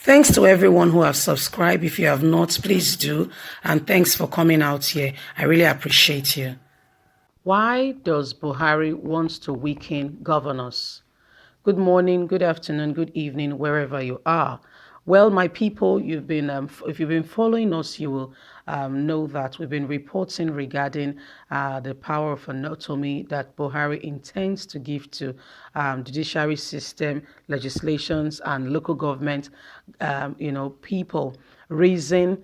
Thanks to everyone who have subscribed. If you have not, please do. And thanks for coming out here. I really appreciate you. Why does Buhari want to weaken governors? Good morning, good afternoon, good evening, wherever you are. Well, my people, if you've been following us, you will know that we've been reporting regarding the power of anatomy that Buhari intends to give to judiciary system, legislations, and local government, people. Reason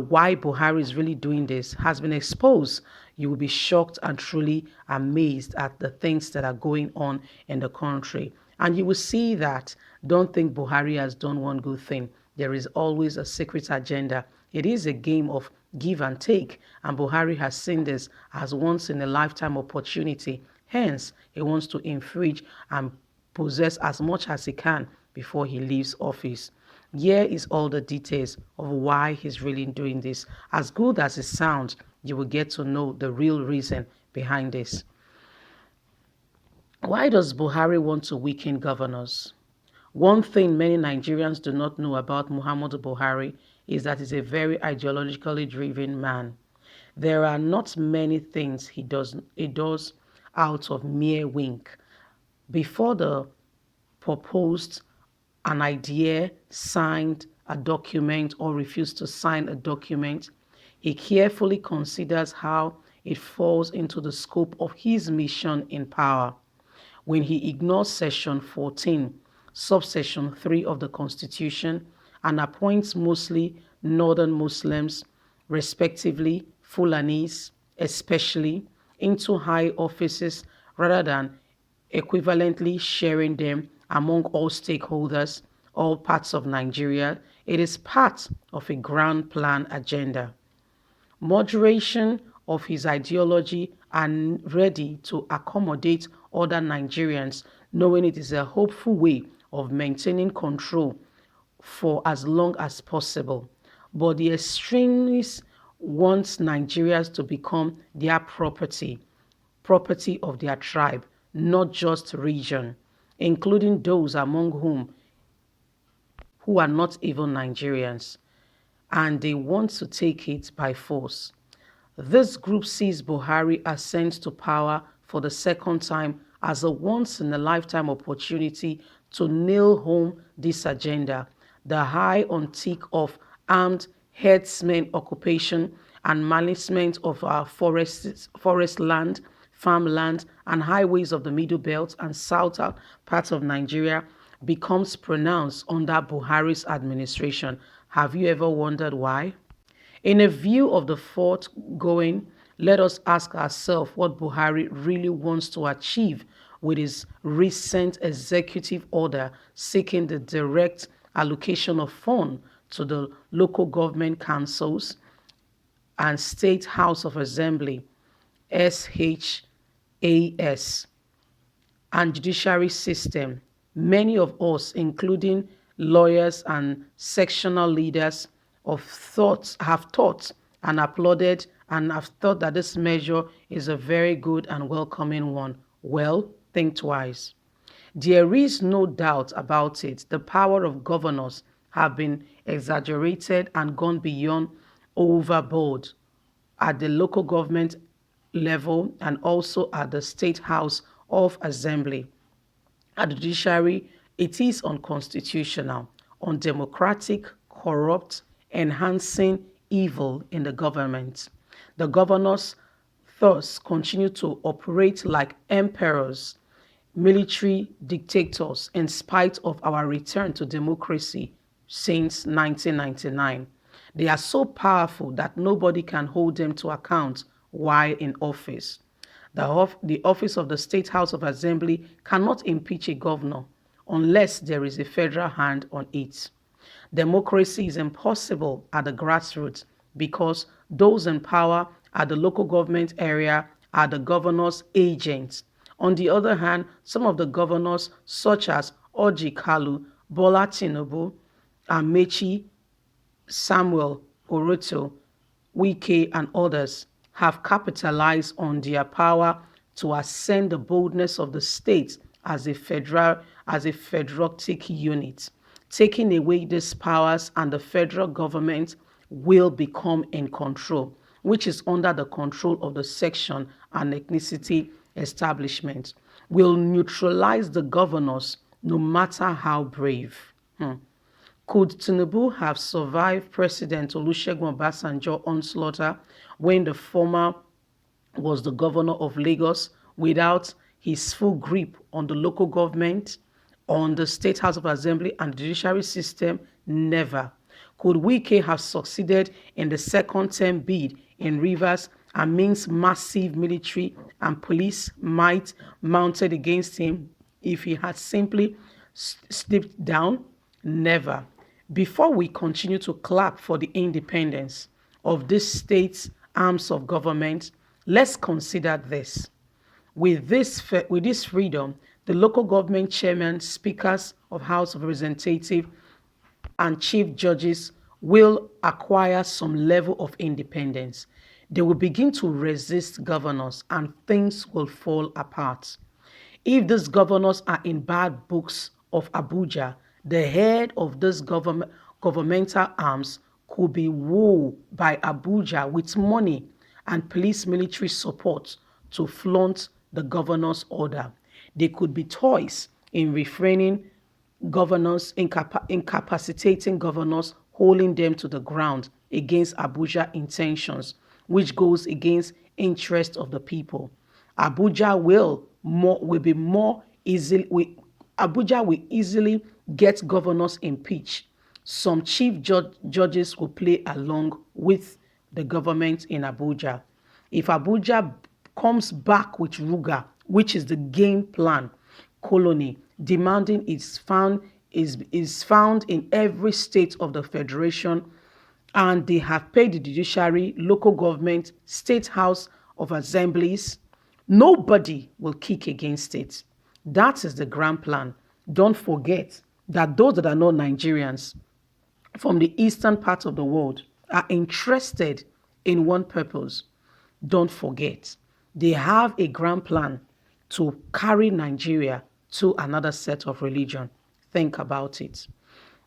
why Buhari is really doing this has been exposed. You will be shocked and truly amazed at the things that are going on in the country. And you will see that don't think Buhari has done one good thing. There is always a secret agenda. It is a game of give and take. And Buhari has seen this as once in a lifetime opportunity. Hence, he wants to infringe and possess as much as he can before he leaves office. Here is all the details of why he's really doing this. As good as it sounds, you will get to know the real reason behind this. Why does Buhari want to weaken governors? One thing many Nigerians do not know about Muhammadu Buhari is that he's a very ideologically driven man. There are not many things he does out of mere wink. Before the proposed an idea, signed a document, or refused to sign a document, he carefully considers how it falls into the scope of his mission in power. When he ignores Section 14, subsection 3 of the Constitution, and appoints mostly northern Muslims, respectively Fulanis especially, into high offices rather than equivalently sharing them among all stakeholders, all parts of Nigeria, it is part of a grand plan agenda. Moderation of his ideology and ready to accommodate other Nigerians, knowing it is a hopeful way of maintaining control for as long as possible. But the extremists want Nigerians to become their property of their tribe, not just region, including those among who are not even Nigerians, and they want to take it by force. This group sees Buhari ascend to power for the second time as a once-in-a-lifetime opportunity to nail home this agenda, the high on tick of armed herdsmen occupation and management of our forest land, farmland, and highways of the Middle Belt and southern parts of Nigeria becomes pronounced under Buhari's administration. Have you ever wondered why? In a view of the foregoing, let us ask ourselves what Buhari really wants to achieve with his recent executive order seeking the direct allocation of funds to the local government councils and State House of Assembly, SHAS, and judiciary system. Many of us, including lawyers and sectional leaders, have thought and applauded and have thought that this measure is a very good and welcoming one. Well, think twice. There is no doubt about it. The power of governors have been exaggerated and gone beyond overboard at the local government level and also at the State House of Assembly. At the judiciary, it is unconstitutional, undemocratic, corrupt, enhancing evil in the government. The governors thus continue to operate like emperors, military dictators, in spite of our return to democracy since 1999. They are so powerful that nobody can hold them to account while in office. The office of the State House of Assembly cannot impeach a governor unless there is a federal hand on it. Democracy is impossible at the grassroots because those in power at the local government area are the governor's agents. On the other hand, some of the governors, such as Orji Kalu, Bola Tinubu, Amechi, Samuel Oroto, Wike, and others, have capitalized on their power to ascend the boldness of the state as a federatic unit. taking away these powers, and the federal government will become in control, which is under the control of the section and ethnicity establishment, will neutralize the governors no matter how brave. Could Tinubu have survived President Olusegun Obasanjo's onslaught when the former was the governor of Lagos without his full grip on the local government, on the State House of Assembly and the judiciary system? Never. Could Wike have succeeded in the second term bid in Rivers amidst massive military and police might mounted against him if he had simply slipped down? Never. Before we continue to clap for the independence of this state's arms of government, let's consider this. With this freedom, the local government chairman, speakers of House of Representatives, and chief judges will acquire some level of independence. They will begin to resist governors and things will fall apart. If these governors are in bad books of Abuja, the head of this governmental arms could be wooed by Abuja with money and police military support to flaunt the governor's order. They could be toys in refraining governors, incapacitating governors, holding them to the ground against Abuja intentions, which goes against interest of the people. Abuja will easily get governors impeached. Some chief judges will play along with the government in Abuja. If Abuja comes back with Ruga, which is the game plan, colony, demanding is found in every state of the federation, and they have paid the judiciary, local government, state house of assemblies, nobody will kick against it. That is the grand plan. Don't forget that those that are not Nigerians from the eastern part of the world are interested in one purpose. Don't forget, they have a grand plan to carry Nigeria to another set of religion. Think about it.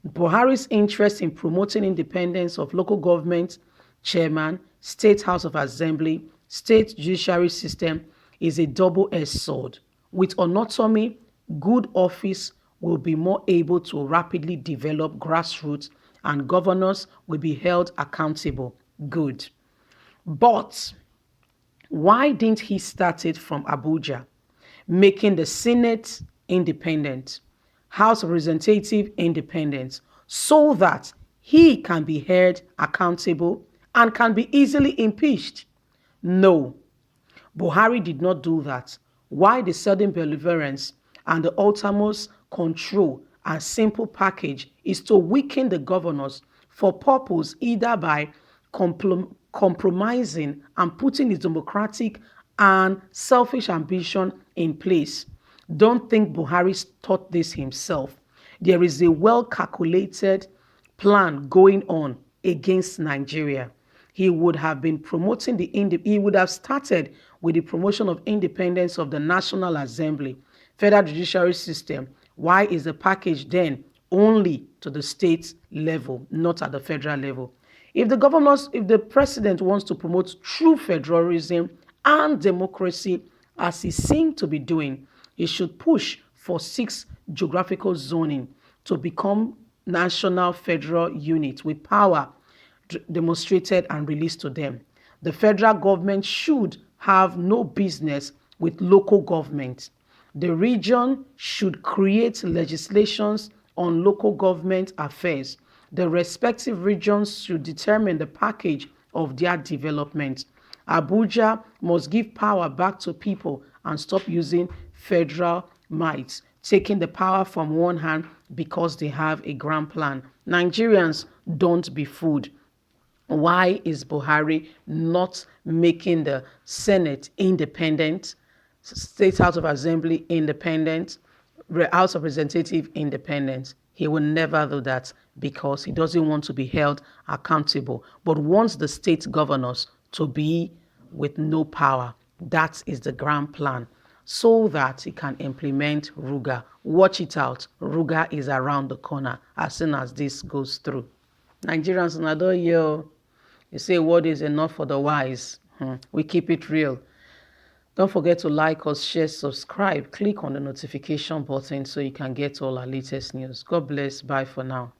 Buhari's interest in promoting independence of local government, chairman, state house of assembly, state judiciary system is a double-edged sword. With autonomy, good office will be more able to rapidly develop grassroots and governors will be held accountable. Good. But why didn't he start it from Abuja, making the Senate independent, House of Representatives independent, so that he can be held accountable and can be easily impeached? No, Buhari did not do that. Why the sudden belligerence and the utmost control and simple package is to weaken the governors for purpose either by compromising and putting his democratic and selfish ambition in place. Don't think Buhari thought this himself. There is a well-calculated plan going on against Nigeria. He would have been promoting he would have started with the promotion of independence of the National Assembly, federal judiciary system. Why is the package then only to the state level, not at the federal level? If the president wants to promote true federalism and democracy, as he seemed to be doing, he should push for 6 geographical zoning to become national federal unit with power demonstrated and released to them. The federal government should have no business with local government. The region should create legislations on local government affairs. The respective regions should determine the package of their development. Abuja must give power back to people and stop using federal might, taking the power from one hand because they have a grand plan. Nigerians, don't be fooled. Why is Buhari not making the Senate independent, State House of Assembly independent, House of Representatives independent? He will never do that because he doesn't want to be held accountable, but wants the state governors to be with no power. That is the grand plan. so that he can implement Ruga. Watch it out. Ruga is around the corner as soon as this goes through. Nigerians, another year, you say word is enough for the wise. We keep it real. Don't forget to like us, share, subscribe. Click on the notification button so you can get all our latest news. God bless. Bye for now.